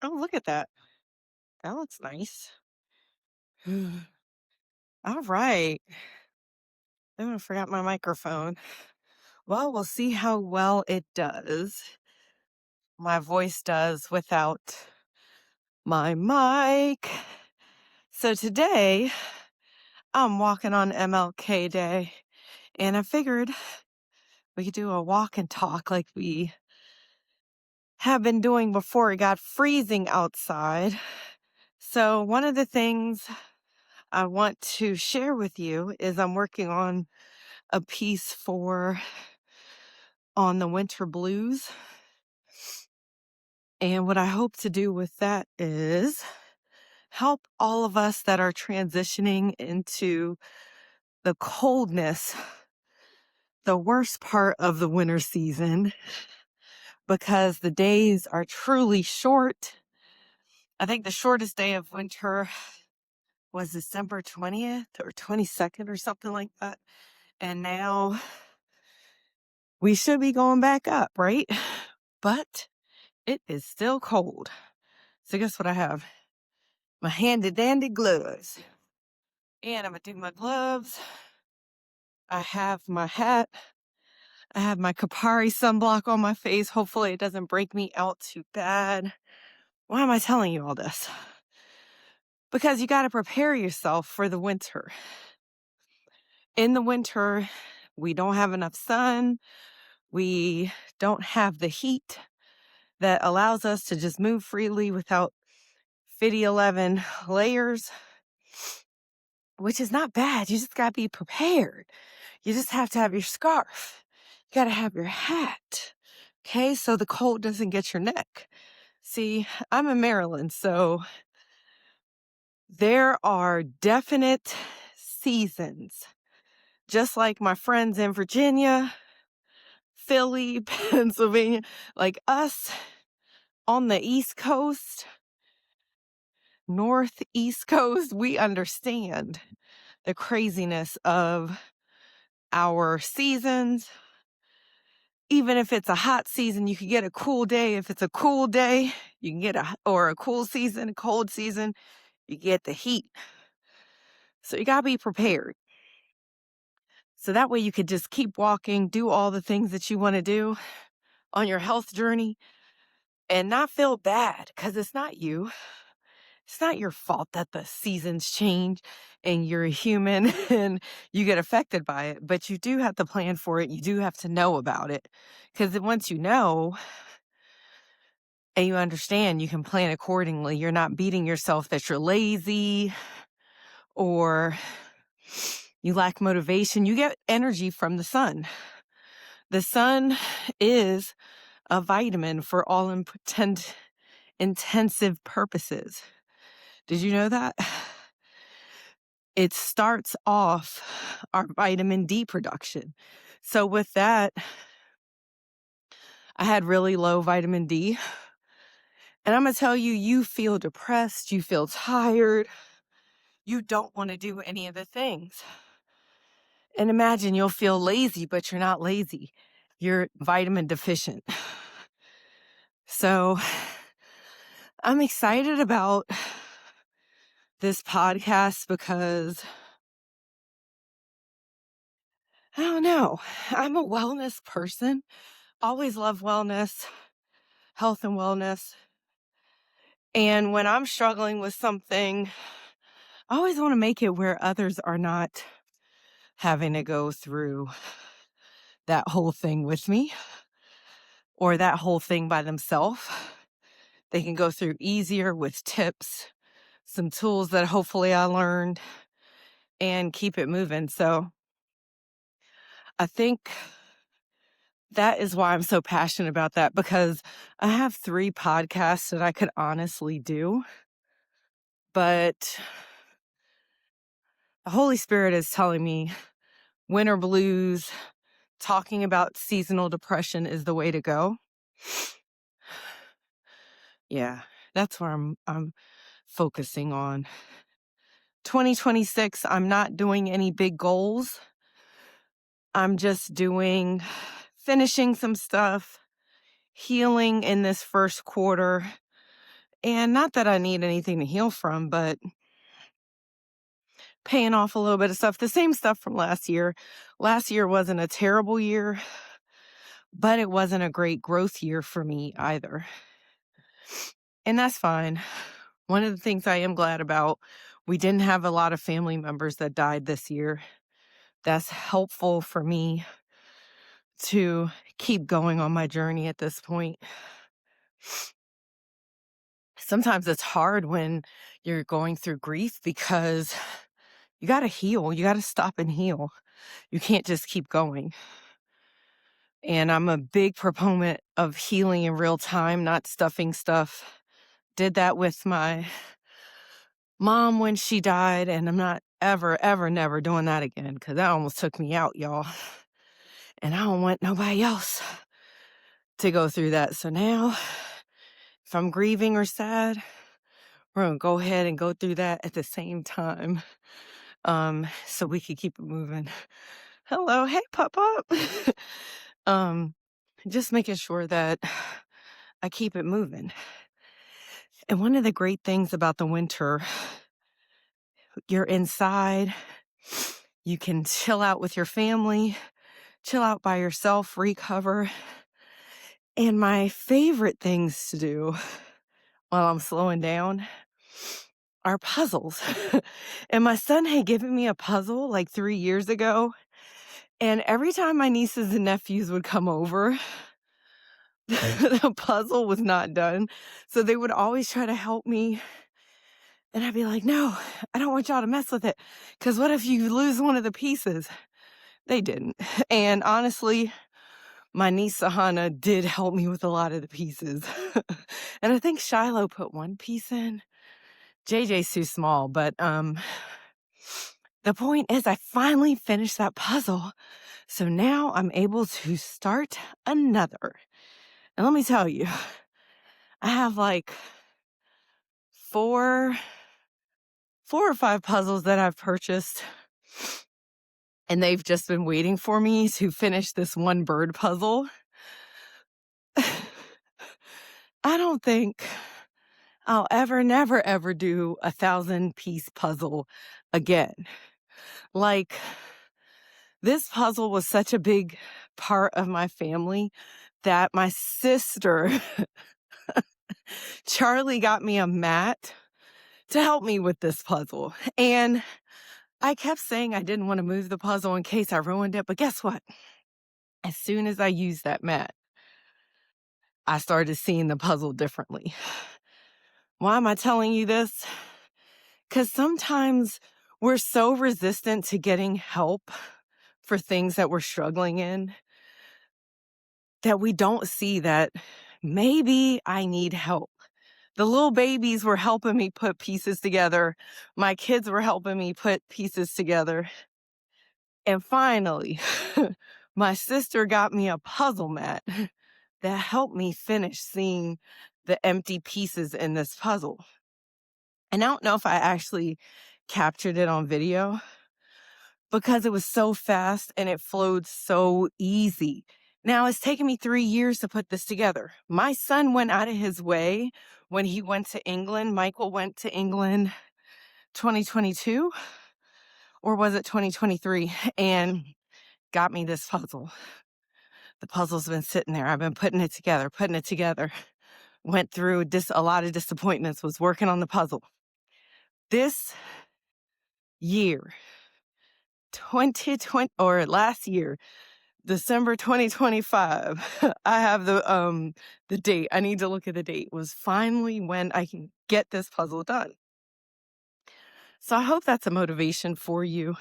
Oh, look at that. That looks nice. All right. Oh, I forgot my microphone. Well, we'll see how well it does. My voice does without my mic. So today I'm walking on MLK Day, and I figured we could do a walk and talk like we have been doing before it got freezing outside. So, one of the things I want to share with you is I'm working on a piece for on the winter blues. And what I hope to do with that is help all of us that are transitioning into the coldness, the worst part of the winter season, because the days are truly short. I think the shortest day of winter was December 20th or 22nd or something like that. And now we should be going back up, right? But it is still cold. So guess what I have? My handy dandy gloves. And I'm going to do my gloves. I have my hat. I have my Kapari sunblock on my face. Hopefully it doesn't break me out too bad. Why am I telling you all this? Because you got to prepare yourself for the winter. In the winter, we don't have enough sun. We don't have the heat that allows us to just move freely without 11 layers, which is not bad. You just got to be prepared. You just have to have your scarf. You got to have your hat. Okay, so the cold doesn't get your neck. See, I'm in Maryland, so there are definite seasons. Just like my friends in Virginia, Philly, Pennsylvania, like us on the East Coast, Northeast Coast, we understand the craziness of our seasons. Even if it's a hot season, you can get a cool day. If it's a cool day, you can get a cool season, a cold season, you get the heat. So you got to be prepared. So that way you could just keep walking, do all the things that you want to do on your health journey and not feel bad, because it's not you. It's not your fault that the seasons change and you're a human and you get affected by it, but you do have to plan for it. You do have to know about it, because once you know and you understand, you can plan accordingly. You're not beating yourself that you're lazy or you lack motivation. You get energy from the sun. The sun is a vitamin for all intensive purposes. Did you know that? It starts off our vitamin D production. So with that, I had really low vitamin D. And I'm going to tell you, you feel depressed, you feel tired, you don't want to do any of the things. And imagine you'll feel lazy, but you're not lazy. You're vitamin deficient. So I'm excited about this podcast because I don't know. I'm a wellness person. Always love wellness, health and wellness. And when I'm struggling with something, I always want to make it where others are not having to go through that whole thing with me or that whole thing by themselves. They can go through easier with tips, some tools that hopefully I learned, and keep it moving. So I think that is why I'm so passionate about that, because I have 3 podcasts that I could honestly do, but the Holy Spirit is telling me winter blues, talking about seasonal depression is the way to go. Yeah, that's where I'm focusing on. 2026, I'm not doing any big goals. I'm just finishing some stuff, healing in this first quarter, And not that I need anything to heal from, but paying off a little bit of stuff, the same stuff from last year. Last year wasn't a terrible year, but it wasn't a great growth year for me either. And that's fine. One of the things I am glad about, we didn't have a lot of family members that died this year. That's helpful for me to keep going on my journey at this point. Sometimes it's hard when you're going through grief because you got to heal. You got to stop and heal. You can't just keep going. And I'm a big proponent of healing in real time, not stuffing stuff. Did that with my mom when she died, and I'm not ever, never doing that again because that almost took me out, y'all. And I don't want nobody else to go through that. So now, if I'm grieving or sad, we're going to go ahead and go through that at the same time, so we can keep it moving. Hello. Hey, Pop. Just making sure that I keep it moving. And one of the great things about the winter, you're inside, you can chill out with your family, chill out by yourself, recover. And my favorite things to do while I'm slowing down are puzzles. And my son had given me a puzzle like 3 years ago. And every time my nieces and nephews would come over, the puzzle was not done. So they would always try to help me. And I'd be like, no, I don't want y'all to mess with it. Because what if you lose one of the pieces? They didn't. And honestly, my niece Sahana did help me with a lot of the pieces. And I think Shiloh put one piece in. JJ's too small, but the point is I finally finished that puzzle. So now I'm able to start another. And let me tell you, I have like four or five puzzles that I've purchased, and they've just been waiting for me to finish this one bird puzzle. I don't think I'll never, ever do a 1,000-piece puzzle again. Like, this puzzle was such a big part of my family that my sister, Charlie, got me a mat to help me with this puzzle. And I kept saying I didn't want to move the puzzle in case I ruined it. But guess what? As soon as I used that mat, I started seeing the puzzle differently. Why am I telling you this? Because sometimes we're so resistant to getting help for things that we're struggling in that we don't see that maybe I need help. The little babies were helping me put pieces together. My kids were helping me put pieces together. And finally, my sister got me a puzzle mat that helped me finish seeing the empty pieces in this puzzle. And I don't know if I actually captured it on video because it was so fast and it flowed so easy. Now, it's taken me 3 years to put this together. My son went out of his way when he went to England. Michael went to England 2022, or was it 2023, and got me this puzzle. The puzzle's been sitting there. I've been putting it together. Went through a lot of disappointments, was working on the puzzle. This year, 2020, or last year, December 2025, I have the date. I need to look at the date. Was finally when I can get this puzzle done. So I hope that's a motivation for you.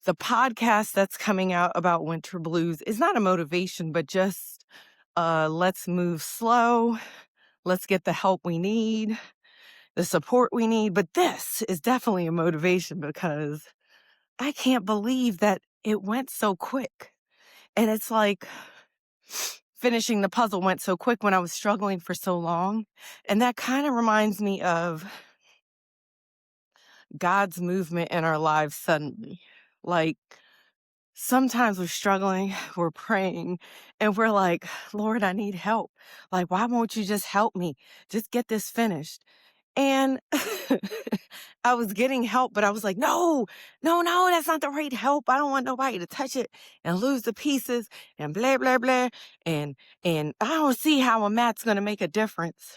The podcast that's coming out about winter blues is not a motivation, but just let's move slow. Let's get the help we need, the support we need. But this is definitely a motivation because I can't believe that it went so quick. And it's like finishing the puzzle went so quick when I was struggling for so long. And that kind of reminds me of God's movement in our lives suddenly. Like, sometimes we're struggling, we're praying, and we're like, Lord, I need help. Like, why won't you just help me? Just get this finished. And I was getting help, but I was like, no, no, no, that's not the right help. I don't want nobody to touch it and lose the pieces and blah, blah, blah. And I don't see how a mat's gonna make a difference.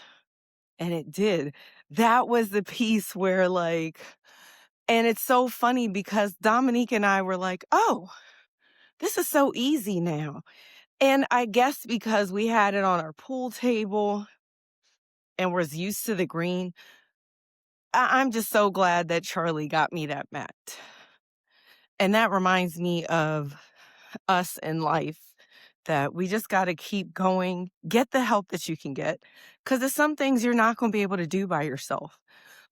And it did. That was the piece where like, and it's so funny because Dominique and I were like, oh, this is so easy now. And I guess because we had it on our pool table and was used to the green, I'm just so glad that Charlie got me that mat. And that reminds me of us in life that we just got to keep going, get the help that you can get. Because there's some things you're not going to be able to do by yourself.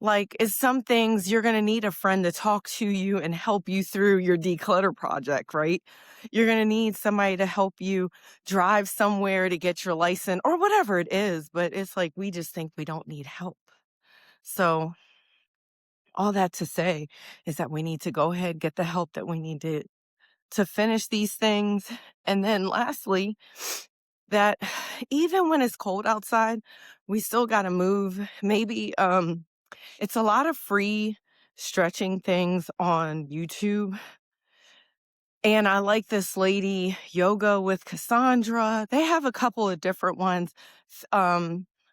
Like, it's some things you're going to need a friend to talk to you and help you through your declutter project, right? You're going to need somebody to help you drive somewhere to get your license or whatever it is. But it's like we just think we don't need help. So, all that to say is that we need to go ahead, get the help that we need to finish these things. And then lastly, that even when it's cold outside, we still got to move. Maybe it's a lot of free stretching things on YouTube. And I like this lady, Yoga with Cassandra. They have a couple of different ones.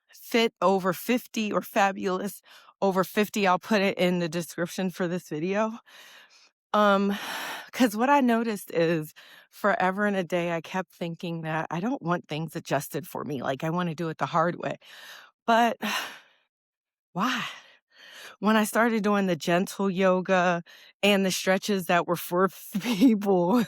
Fit over 50 or Fabulous over 50. I'll put it in the description for this video. Because what I noticed is forever and a day, I kept thinking that I don't want things adjusted for me. Like I want to do it the hard way. But why? When I started doing the gentle yoga and the stretches that were for people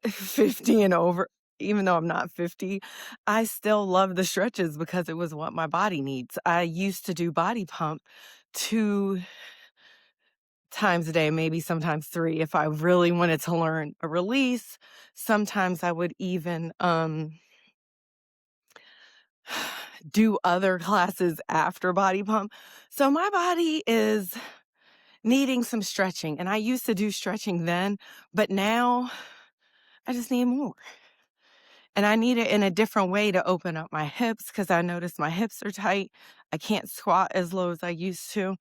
50 and over, even though I'm not 50, I still love the stretches because it was what my body needs. I used to do body pump 2 times a day, maybe sometimes 3 if I really wanted to learn a release. Sometimes I would even do other classes after body pump. So my body is needing some stretching. And I used to do stretching then, but now I just need more. And I need it in a different way to open up my hips because I notice my hips are tight. I can't squat as low as I used to.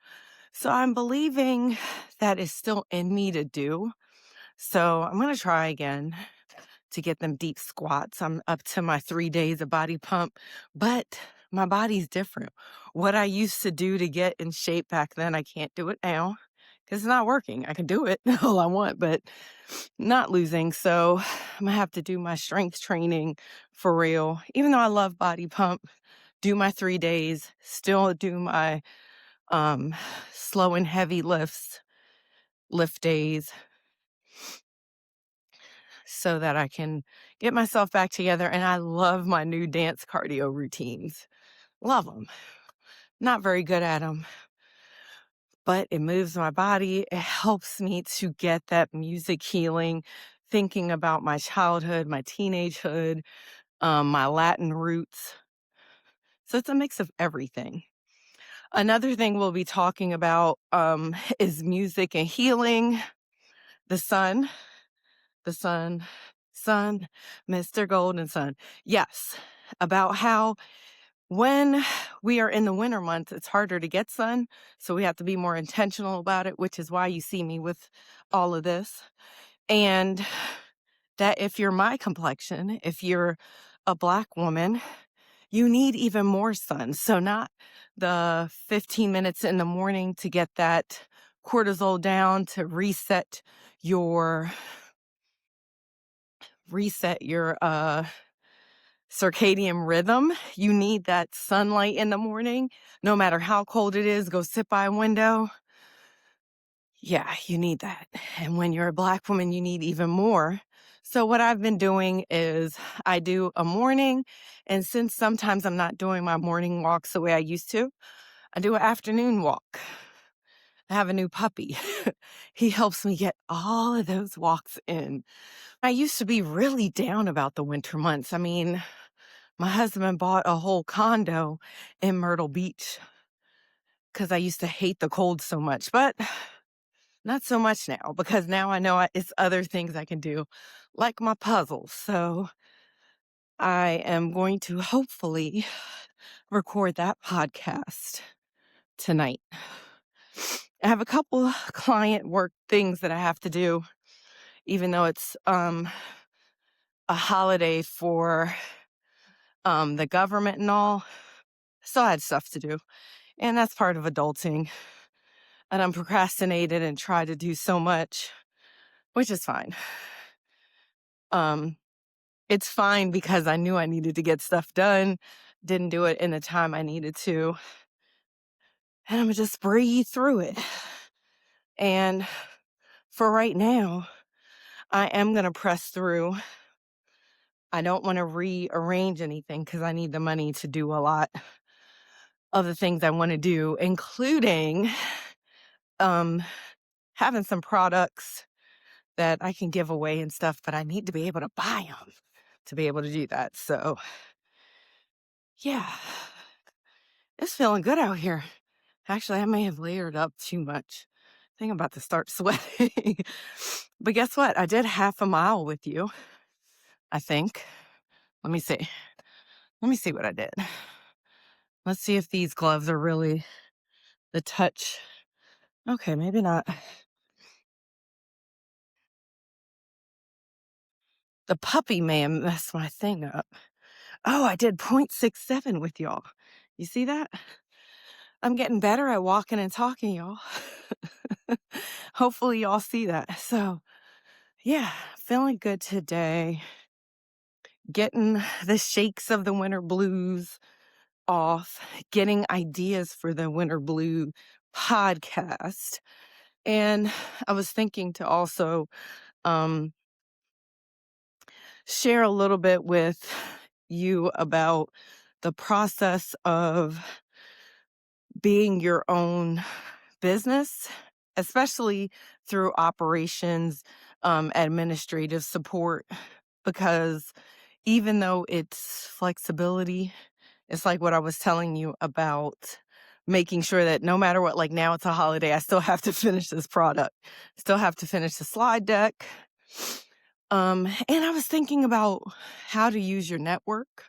So I'm believing that is still in me to do. So I'm going to try again to get them deep squats. I'm up to my 3 days of body pump, but my body's different. What I used to do to get in shape back then, I can't do it now because it's not working. I can do it all I want, but not losing. So I'm going to have to do my strength training for real. Even though I love body pump, do my 3 days, still do my slow and heavy lift days, so that I can get myself back together. And I love my new dance cardio routines. Love them. Not very good at them, but it moves my body. It helps me to get that music healing, thinking about my childhood, my teenagehood, my Latin roots. So it's a mix of everything. Another thing we'll be talking about is music and healing. The sun, sun, Mr. Golden Sun. Yes, about how when we are in the winter months, it's harder to get sun. So we have to be more intentional about it, which is why you see me with all of this. And that if you're my complexion, if you're a Black woman, you need even more sun. So not the 15 minutes in the morning to get that cortisol down to reset your circadian rhythm. You need that sunlight in the morning, no matter how cold it is. Go sit by a window. Yeah, you need that. And when you're a Black woman, you need even more. So what I've been doing is I do a morning, and since sometimes I'm not doing my morning walks the way I used to, I do an afternoon walk. I have a new puppy. He helps me get all of those walks in. I used to be really down about the winter months. I mean, my husband bought a whole condo in Myrtle Beach because I used to hate the cold so much. But Not so much now because now I know it's other things I can do, like my puzzles. So I am going to hopefully record that podcast tonight. I have a couple client work things that I have to do, even though it's a holiday for the government and all. Still had stuff to do, and that's part of adulting. And I'm procrastinated and try to do so much, which is fine. It's fine because I knew I needed to get stuff done, didn't do it in the time I needed to, and I'm gonna just breathe through it. And for right now, I am gonna press through. I don't want to rearrange anything because I need the money to do a lot of the things I want to do, including having some products that I can give away and stuff, but I need to be able to buy them to be able to do that. So, yeah, it's feeling good out here. Actually, I may have layered up too much. I think I'm about to start sweating. But guess what? I did half a mile with you, I think. Let me see. Let me see what I did. Let's see if these gloves are really the touch. Okay, maybe not. The puppy may have messed my thing up. Oh, I did 0.67 with y'all. You see that? I'm getting better at walking and talking, y'all. Hopefully y'all see that. So, yeah, feeling good today. Getting the shakes of the winter blues off, getting ideas for the winter blue podcast. And I was thinking to also share a little bit with you about the process of being your own business, especially through operations, administrative support, because even though it's flexibility, it's like what I was telling you about making sure that no matter what, like now it's a holiday, I still have to finish this product, still have to finish the slide deck. And I was thinking about how to use your network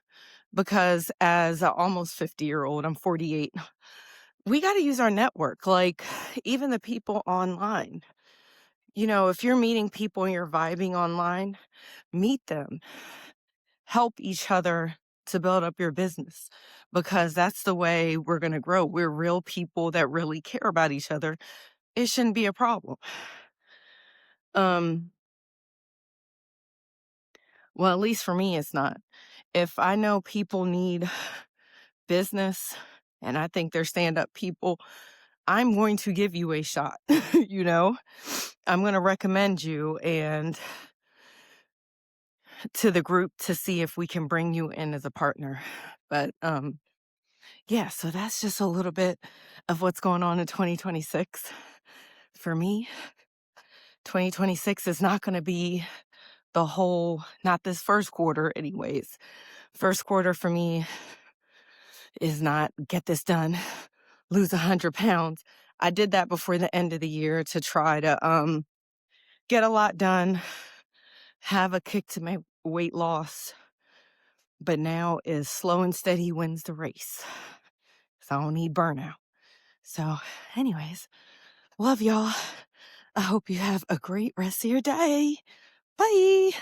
because as an almost 50-year-old, I'm 48, we got to use our network, like even the people online. You know, if you're meeting people and you're vibing online, meet them, help each other to build up your business because that's the way we're going to grow. We're real people that really care about each other. It shouldn't be a problem. Well, at least for me, it's not. If I know people need business and I think they're stand-up people, I'm going to give you a shot. You know, I'm going to recommend you and to the group to see if we can bring you in as a partner. But yeah, so that's just a little bit of what's going on in 2026. For me, 2026 is not going to be the whole, not this first quarter anyways. First quarter for me is not get this done, lose 100 pounds. I did that before the end of the year to try to get a lot done, have a kick to my weight loss. But now is slow and steady wins the race. So I don't need burnout. So anyways, love y'all. I hope you have a great rest of your day. Bye.